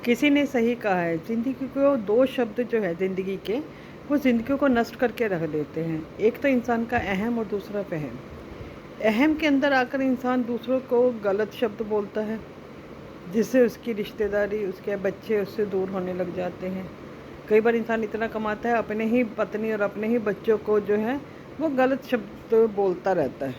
किसी ने सही कहा है, ज़िंदगी को दो शब्द जो है ज़िंदगी के, वो ज़िंदगी को नष्ट करके रख देते हैं। एक तो इंसान का अहम और दूसरा फ़हम। अहम के अंदर आकर इंसान दूसरों को गलत शब्द बोलता है, जिससे उसकी रिश्तेदारी, उसके बच्चे उससे दूर होने लग जाते हैं। कई बार इंसान इतना कमाता है, अपने ही पत्नी और अपने ही बच्चों को जो है वो गलत शब्द बोलता रहता है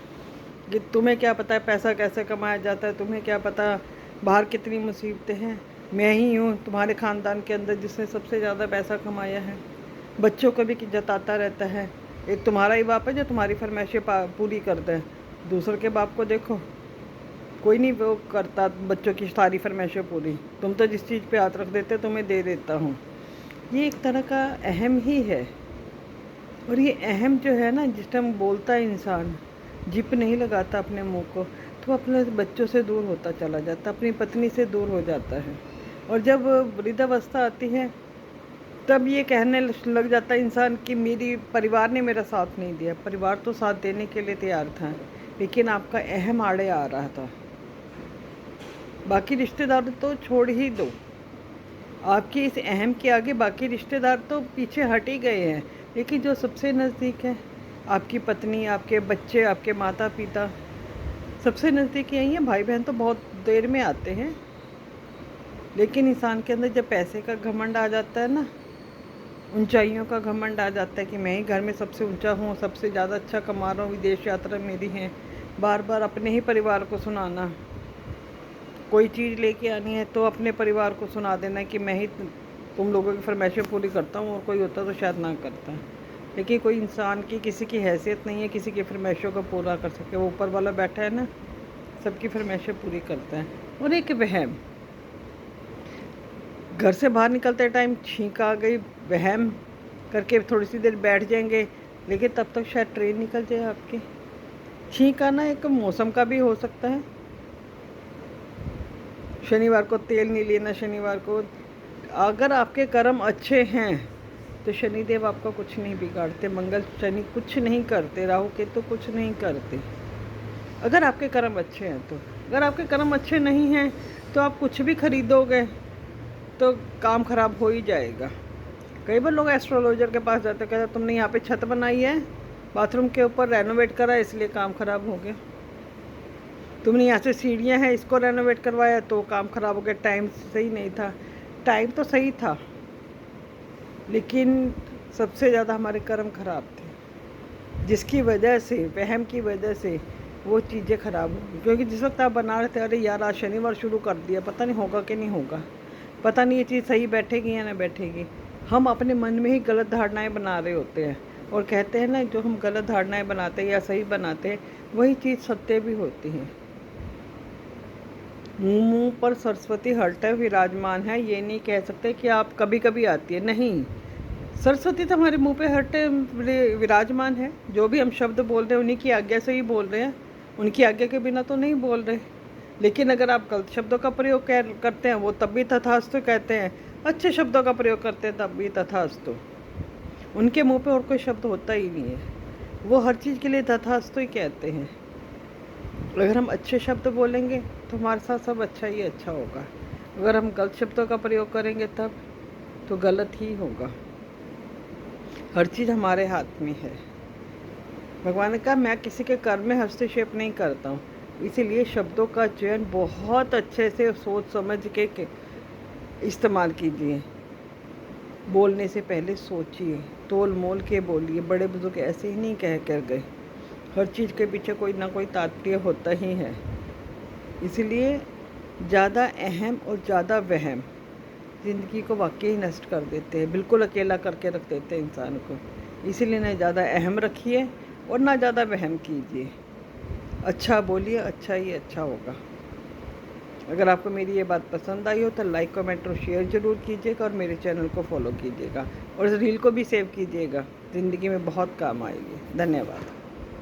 कि तुम्हें क्या पता है पैसा कैसे कमाया जाता है, तुम्हें क्या पता बाहर कितनी मुसीबतें हैं, मैं ही हूँ तुम्हारे ख़ानदान के अंदर जिसने सबसे ज़्यादा पैसा कमाया है। बच्चों को भी जताता रहता है, एक तुम्हारा ही बाप है जो तुम्हारी फरमाइशें पूरी करता है। दूसरों के बाप को देखो, कोई नहीं वो करता बच्चों की सारी फरमाइशें पूरी। तुम तो जिस चीज़ पे हाथ रख देते तुम्हें दे देता हूँ। ये एक तरह का अहम ही है। और ये अहम जो है ना, जिस टाइम बोलता है इंसान, जिप नहीं लगाता अपने मुंह को, तो अपने बच्चों से दूर होता चला जाता, अपनी पत्नी से दूर हो जाता है। और जब वृद्धावस्था आती है तब ये कहने लग जाता है इंसान कि मेरी परिवार ने मेरा साथ नहीं दिया। परिवार तो साथ देने के लिए तैयार था, लेकिन आपका अहम आड़े आ रहा था। बाकी रिश्तेदार तो छोड़ ही दो, आपकी इस अहम के आगे बाकी रिश्तेदार तो पीछे हट ही गए हैं। लेकिन जो सबसे नज़दीक है, आपकी पत्नी, आपके बच्चे, आपके माता पिता, सबसे नज़दीक यही है। भाई बहन तो बहुत देर में आते हैं, लेकिन इंसान के अंदर जब पैसे का घमंड आ जाता है ना, ऊंचाइयों का घमंड आ जाता है कि मैं ही घर में सबसे ऊंचा हूँ, सबसे ज़्यादा अच्छा कमा रहा हूँ, विदेश यात्रा मेरी है, बार बार अपने ही परिवार को सुनाना। कोई चीज़ लेके आनी है तो अपने परिवार को सुना देना कि मैं ही तुम लोगों की फरमाइशें पूरी करता हूँ, और कोई होता तो शायद ना करता। लेकिन कोई इंसान की किसी की हैसियत नहीं है किसी की फरमाइशों को पूरा कर सके। वो ऊपर वाला बैठा है ना, सबकी फरमाइशें पूरी करता है। और एक वहम, घर से बाहर निकलते टाइम छींक आ गई, वहम करके थोड़ी सी देर बैठ जाएंगे, लेकिन तब तक शायद ट्रेन निकल जाए आपकी। छींक आना एक मौसम का भी हो सकता है। शनिवार को तेल नहीं लेना, शनिवार को। अगर आपके कर्म अच्छे हैं तो शनिदेव आपका कुछ नहीं बिगाड़ते, मंगल शनि कुछ नहीं करते, राहु केतु कुछ नहीं करते, अगर आपके कर्म अच्छे हैं तो। अगर आपके कर्म अच्छे नहीं हैं तो आप कुछ भी खरीदोगे तो काम खराब हो ही जाएगा। कई बार लोग एस्ट्रोलॉजर के पास जाते, कहते तुमने यहाँ पे छत बनाई है, बाथरूम के ऊपर रेनोवेट करा इसलिए काम खराब हो गया। तुमने यहाँ से सीढ़ियाँ हैं, इसको रेनोवेट करवाया तो काम खराब हो गया, टाइम सही नहीं था। टाइम तो सही था, लेकिन सबसे ज़्यादा हमारे कर्म खराब थे, जिसकी वजह से, वहम की वजह से वो चीज़ें खराब हो। क्योंकि जिस वक्त आप बना रहे थे, अरे यार आज शनिवार शुरू कर दिया, पता नहीं होगा कि नहीं होगा, पता नहीं ये चीज़ सही बैठेगी या ना बैठेगी। हम अपने मन में ही गलत धारणाएं बना रहे होते हैं। और कहते हैं ना, जो हम गलत धारणाएं बनाते हैं या सही बनाते हैं, वही चीज़ सत्य भी होती है। मुंह पर सरस्वती हर टाइम विराजमान है, ये नहीं कह सकते कि आप कभी कभी आती है, नहीं। सरस्वती तो हमारे मुंह पे हर टाइम विराजमान है। जो भी हम शब्द बोल रहे हैं उन्हीं की आज्ञा से ही बोल रहे हैं, उनकी आज्ञा के बिना तो नहीं बोल रहे। लेकिन अगर आप गलत शब्दों का प्रयोग करते हैं, वो तब भी तथास्तु कहते हैं। अच्छे शब्दों का प्रयोग करते हैं तब भी तथास्तु। उनके मुंह पे और कोई शब्द होता ही नहीं है, वो हर चीज़ के लिए तथास्तु ही कहते हैं। अगर हम अच्छे शब्द बोलेंगे तो हमारे साथ सब अच्छा ही अच्छा होगा। अगर हम गलत शब्दों का प्रयोग करेंगे तब तो गलत ही होगा। हर चीज़ हमारे हाथ में है। भगवान ने कहा मैं किसी के कर्म में हस्तक्षेप नहीं करता हूँ, इसीलिए शब्दों का चयन बहुत अच्छे से सोच समझ के इस्तेमाल कीजिए। बोलने से पहले सोचिए, तोल मोल के बोलिए। बड़े बुजुर्ग ऐसे ही नहीं कह कर गए, हर चीज़ के पीछे कोई ना कोई तात्पर्य होता ही है। इसलिए ज़्यादा अहम और ज़्यादा वहम ज़िंदगी को वाकई ही नष्ट कर देते हैं, बिल्कुल अकेला करके रख देते हैं इंसान को। इसीलिए ना ज़्यादा अहम रखिए और ना ज़्यादा वहम कीजिए। अच्छा बोलिए, अच्छा ही अच्छा होगा। अगर आपको मेरी ये बात पसंद आई हो तो लाइक, कमेंट और शेयर ज़रूर कीजिएगा, और मेरे चैनल को फॉलो कीजिएगा, और इस रील को भी सेव कीजिएगा, ज़िंदगी में बहुत काम आएगी। धन्यवाद।